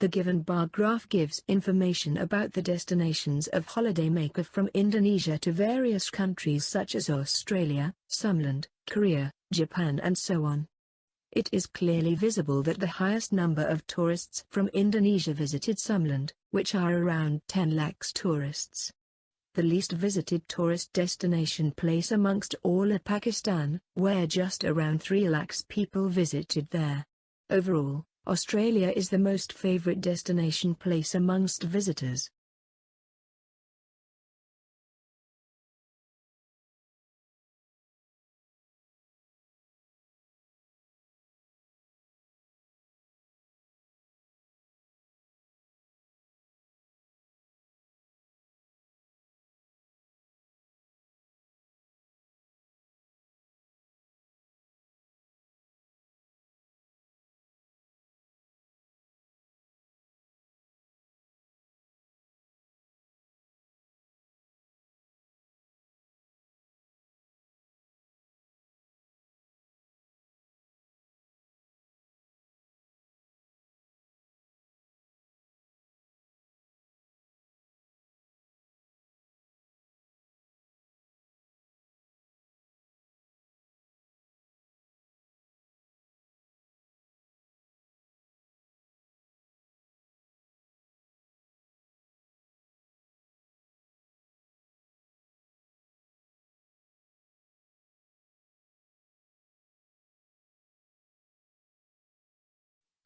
The given bar graph gives information about the destinations of holidaymaker from Indonesia to various countries such as Australia, Sumland, Korea, Japan and so on. It is clearly visible that the highest number of tourists from Indonesia visited Sumland, which are around 10 lakhs tourists. The least visited tourist destination place amongst all are Pakistan, where just around 3 lakhs people visited there. Overall, Australia is the most favorite destination place amongst visitors.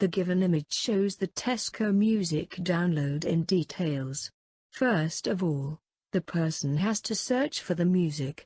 The given image shows the Tesco music download in details. First of all, the person has to search for the music.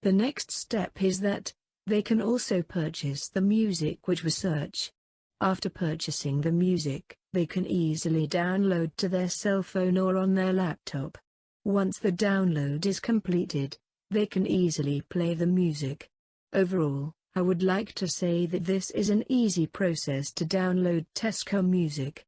The next step is that they can also purchase the music which was searched. After purchasing the music, they can easily download to their cell phone or on their laptop. Once the download is completed, they can easily play the music. Overall, I would like to say that this is an easy process to download Tesco music.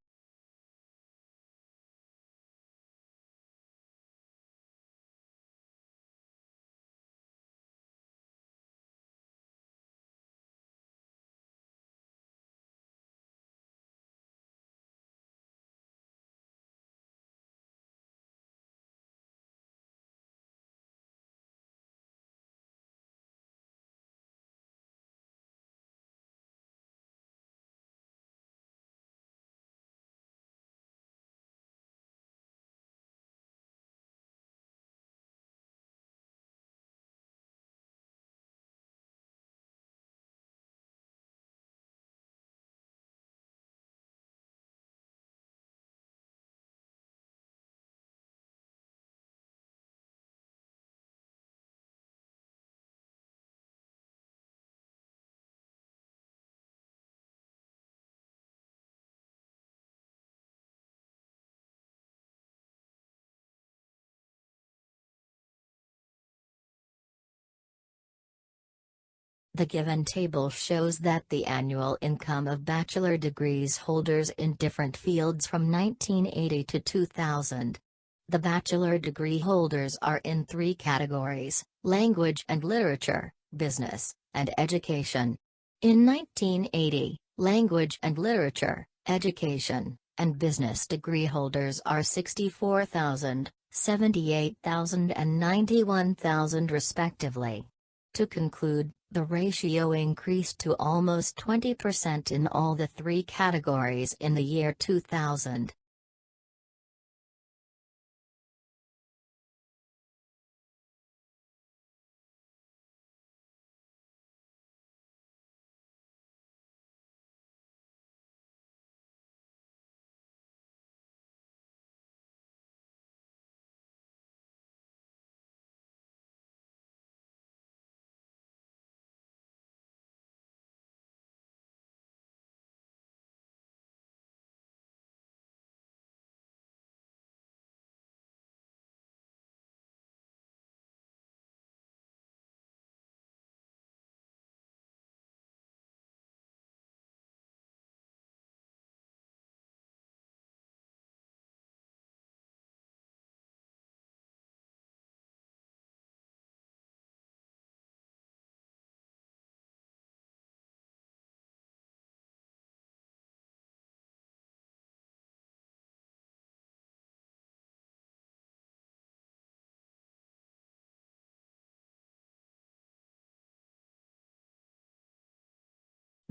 The given table shows that the annual income of bachelor degrees holders in different fields from 1980 to 2000. The bachelor degree holders are in 3 categories: language and literature, business, and education. In 1980, language and literature, education, and business degree holders are 64,000, 78,000 and 91,000 respectively. To conclude, the ratio increased to almost 20% in all the 3 categories in the year 2000.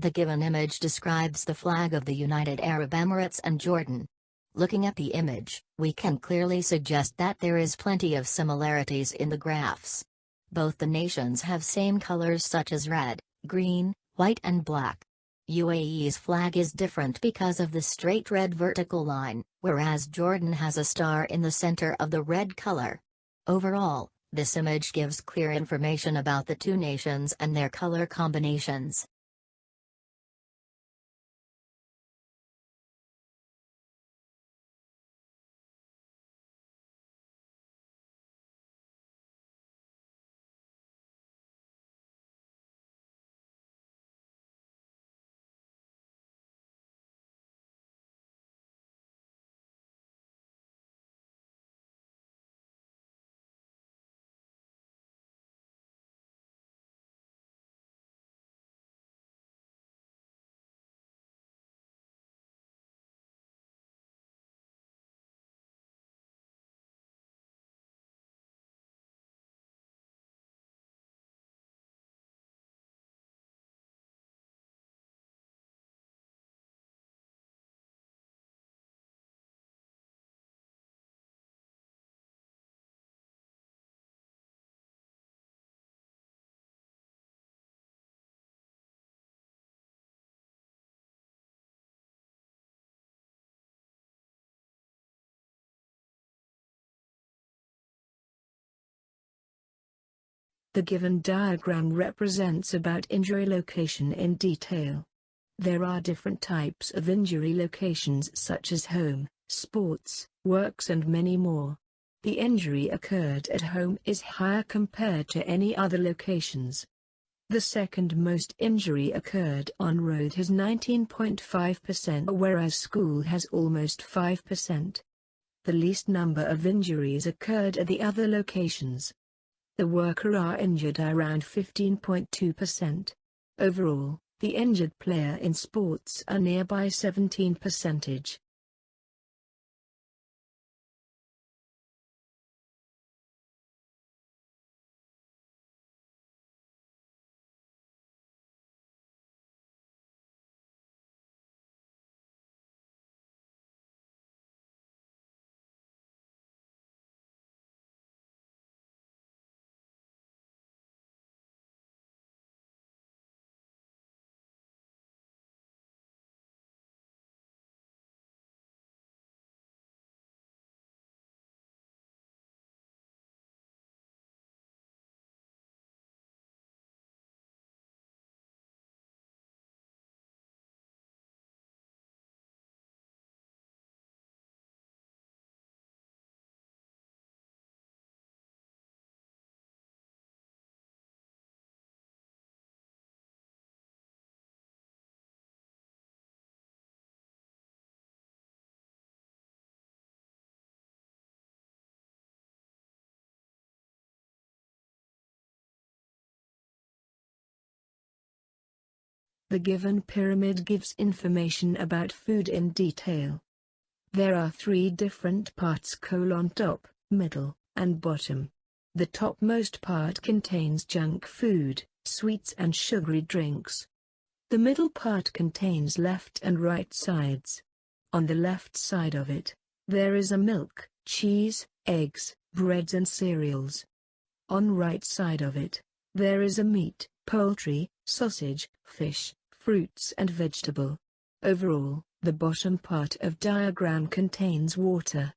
The given image describes the flag of the United Arab Emirates and Jordan. Looking at the image, we can clearly suggest that there is plenty of similarities in the graphs. Both the nations have same colors such as red, green, white and black. UAE's flag is different because of the straight red vertical line, whereas Jordan has a star in the center of the red color. Overall, this image gives clear information about the two nations and their color combinations. The given diagram represents about injury location in detail. There are different types of injury locations such as home, sports, works and many more. The injury occurred at home is higher compared to any other locations. The second most injury occurred on road has 19.5%, whereas school has almost 5%. The least number of injuries occurred at the other locations. The worker are injured around 15.2%. Overall, the injured player in sports are nearby 17%. The given pyramid gives information about food in detail. There are three different parts: top, middle, and bottom. The topmost part contains junk food, sweets and sugary drinks. The middle part contains left and right sides. On the left side of it, there is a milk, cheese, eggs, breads and cereals. On right side of it, there is a meat, poultry, sausage, fish, fruits and vegetable. Overall, the bottom part of diagram contains water.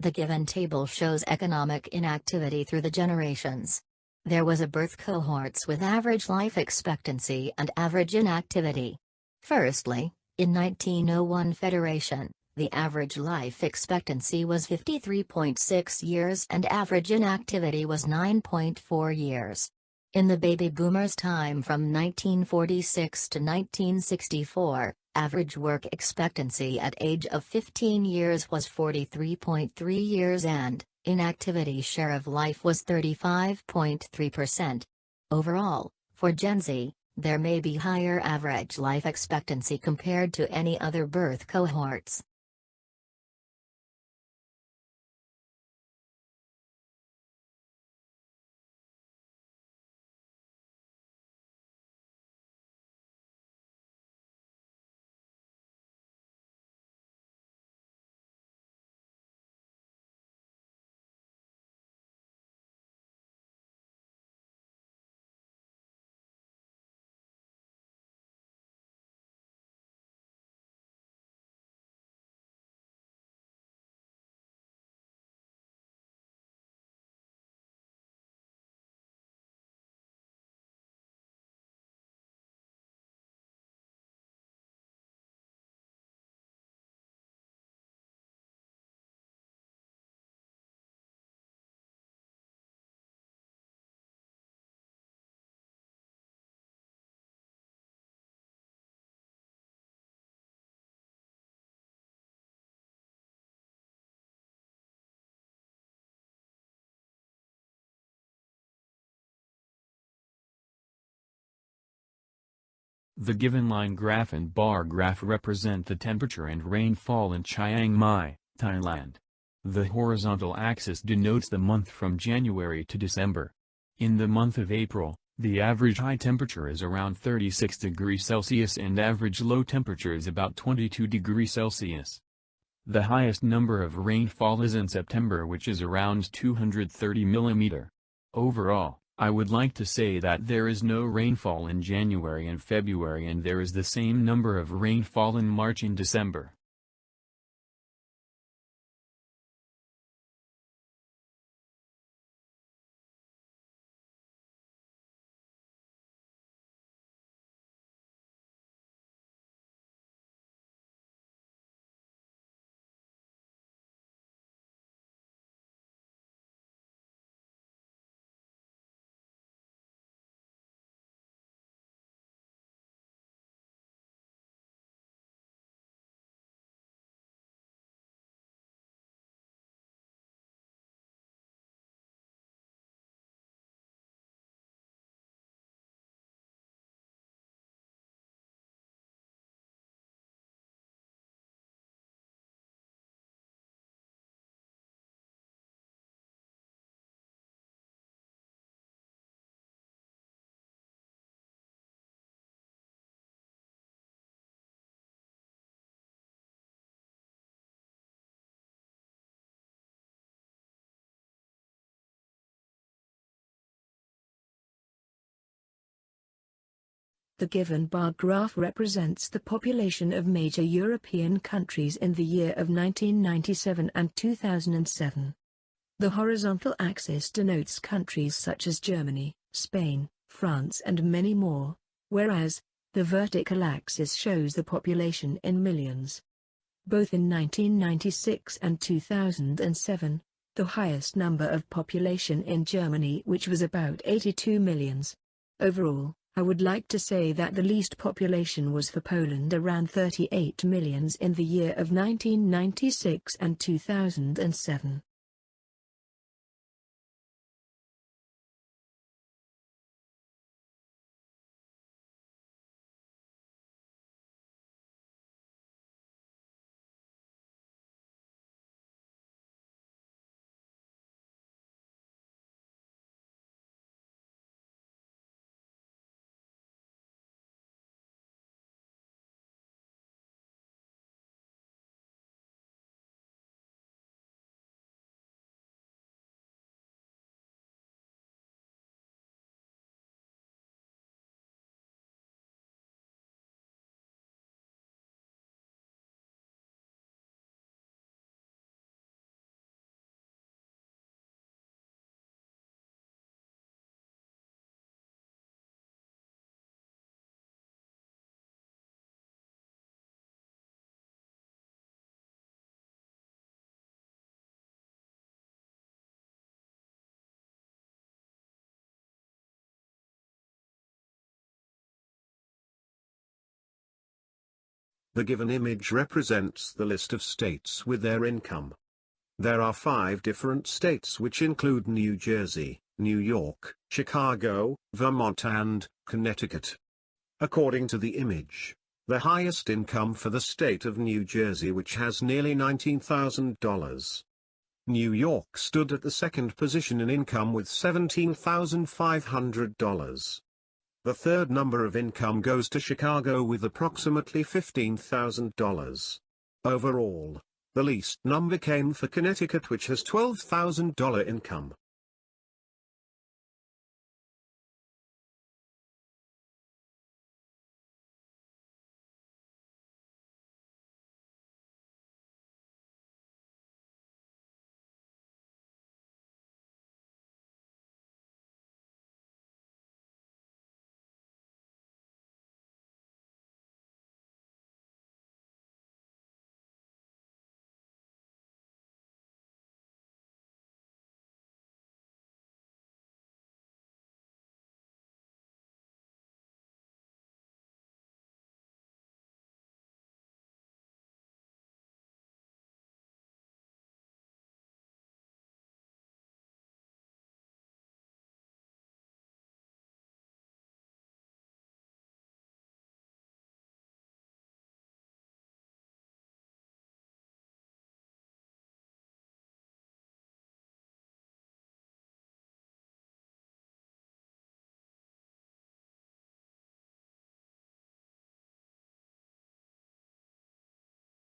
The given table shows economic inactivity through the generations. There was a birth cohorts with average life expectancy and average inactivity. Firstly, in 1901 Federation, the average life expectancy was 53.6 years and average inactivity was 9.4 years. In the baby boomers' time from 1946 to 1964, average work expectancy at age of 15 years was 43.3 years and inactivity share of life was 35.3%. Overall, for Gen Z, there may be higher average life expectancy compared to any other birth cohorts. The given line graph and bar graph represent the temperature and rainfall in Chiang Mai, Thailand. The horizontal axis denotes the month from January to December. In the month of April, the average high temperature is around 36 degrees Celsius and average low temperature is about 22 degrees Celsius. The highest number of rainfall is in September, which is around 230 mm. Overall, I would like to say that there is no rainfall in January and February and there is the same number of rainfall in March and December. The given bar graph represents the population of major European countries in the year of 1997 and 2007. The horizontal axis denotes countries such as Germany, Spain, France and many more, whereas the vertical axis shows the population in millions. Both in 1996 and 2007, the highest number of population in Germany, which was about 82 millions. Overall, I would like to say that the least population was for Poland, around 38 millions in the year of 1996 and 2007. The given image represents the list of states with their income. There are 5 different states which include New Jersey, New York, Chicago, Vermont and Connecticut. According to the image, the highest income for the state of New Jersey, which has nearly $19,000. New York stood at the second position in income with $17,500. The third number of income goes to Chicago with approximately $15,000. Overall, the least number came for Connecticut, which has $12,000 income.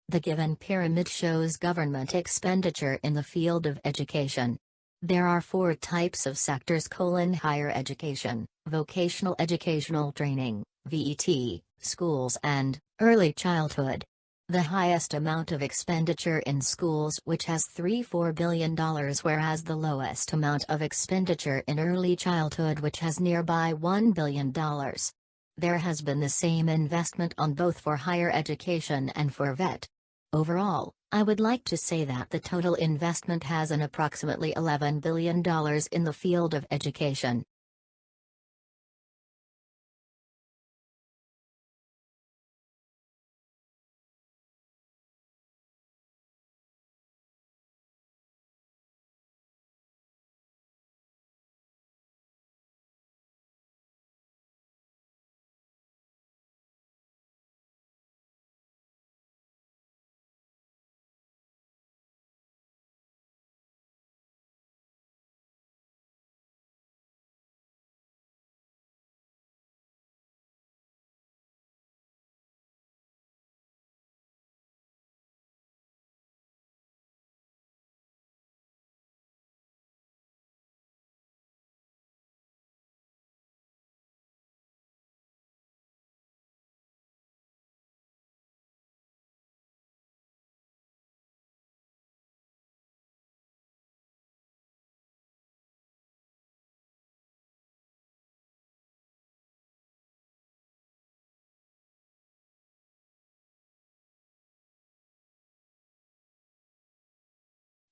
The given pyramid shows government expenditure in the field of education. There are 4 types of sectors: higher education, vocational educational training, VET, schools and early childhood. The highest amount of expenditure in schools, which has $3.4 billion, whereas the lowest amount of expenditure in early childhood, which has nearby $1 billion. There has been the same investment on both for higher education and for VET. Overall, I would like to say that the total investment has an approximately $11 billion in the field of education.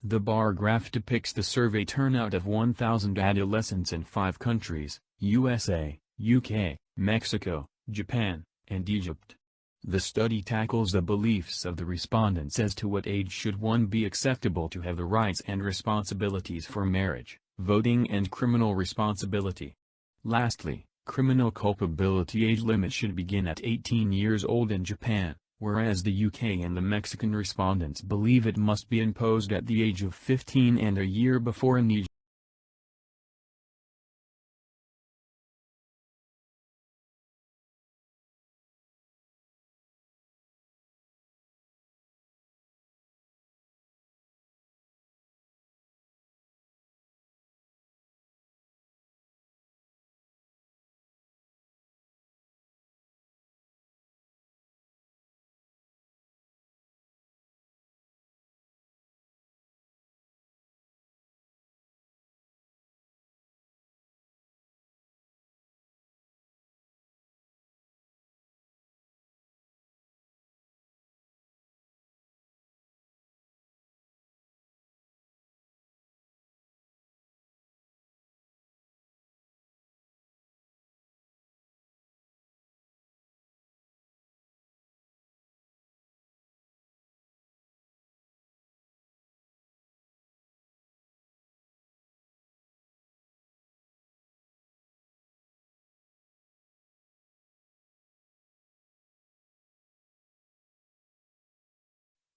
The bar graph depicts the survey turnout of 1,000 adolescents in 5 countries: USA, UK, Mexico, Japan, and Egypt. The study tackles the beliefs of the respondents as to what age should one be acceptable to have the rights and responsibilities for marriage, voting and criminal responsibility. Lastly, criminal culpability age limit should begin at 18 years old in Japan, whereas the UK and the Mexican respondents believe it must be imposed at the age of 15 and a year before in Egypt.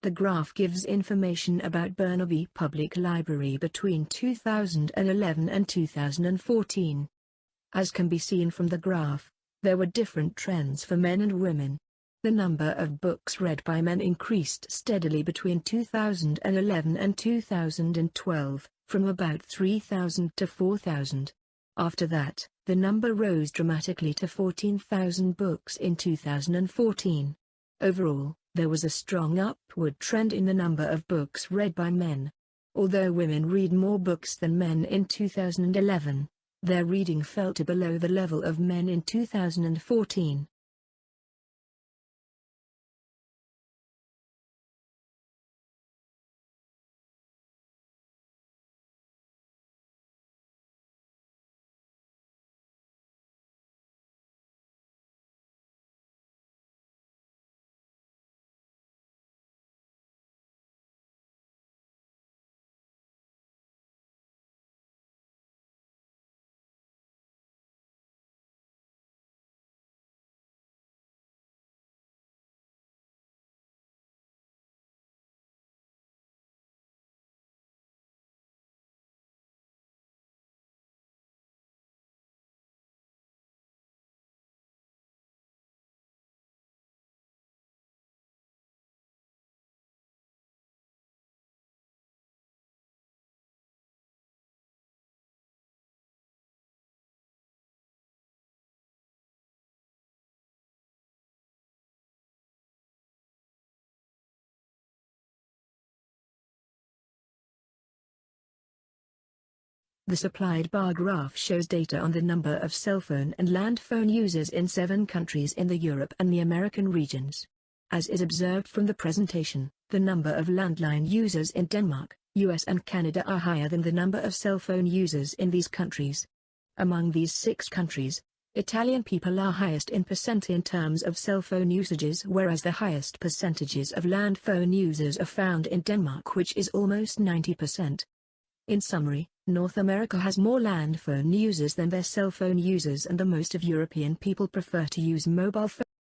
The graph gives information about Burnaby Public Library between 2011 and 2014. As can be seen from the graph, there were different trends for men and women. The number of books read by men increased steadily between 2011 and 2012, from about 3,000 to 4,000. After that, the number rose dramatically to 14,000 books in 2014. Overall, there was a strong upward trend in the number of books read by men. Although women read more books than men in 2011, their reading fell to below the level of men in 2014. The supplied bar graph shows data on the number of cell phone and land phone users in 7 countries in the Europe and the American regions. As is observed from the presentation, the number of landline users in Denmark, US and Canada are higher than the number of cell phone users in these countries. Among these 6 countries, Italian people are highest in percent in terms of cell phone usages, whereas the highest percentages of land phone users are found in Denmark, which is almost 90%. In summary, North America has more land phone users than their cell phone users, and the most of European people prefer to use mobile phones.